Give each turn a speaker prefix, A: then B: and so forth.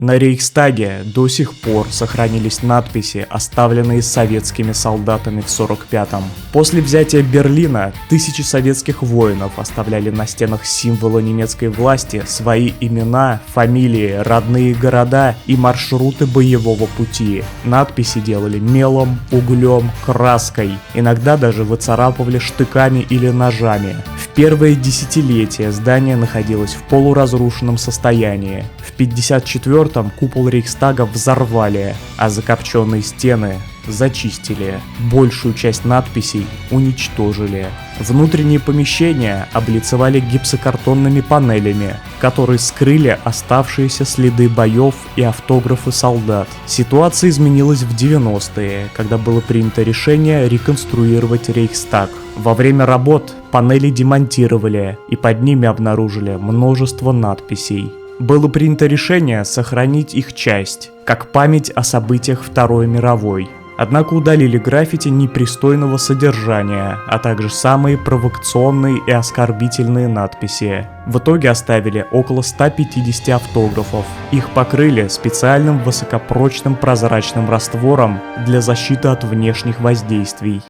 A: На Рейхстаге до сих пор сохранились надписи, оставленные советскими солдатами в 1945-м. После взятия Берлина тысячи советских воинов оставляли на стенах символы немецкой власти свои имена, фамилии, родные города и маршруты боевого пути. Надписи делали мелом, углем, краской, иногда даже выцарапывали штыками или ножами. В первые десятилетия здание находилось в полуразрушенном состоянии. В 1954-м купол Рейхстага взорвали, а закопченные стены зачистили. Большую часть надписей уничтожили. Внутренние помещения облицевали гипсокартонными панелями, которые скрыли оставшиеся следы боев и автографы солдат. Ситуация изменилась в 90-е, когда было принято решение реконструировать Рейхстаг. Во время работ панели демонтировали, и под ними обнаружили множество надписей. Было принято решение сохранить их часть, как память о событиях Второй мировой. Однако удалили граффити непристойного содержания, а также самые провокационные и оскорбительные надписи. В итоге оставили около 150 автографов. Их покрыли специальным высокопрочным прозрачным раствором для защиты от внешних воздействий.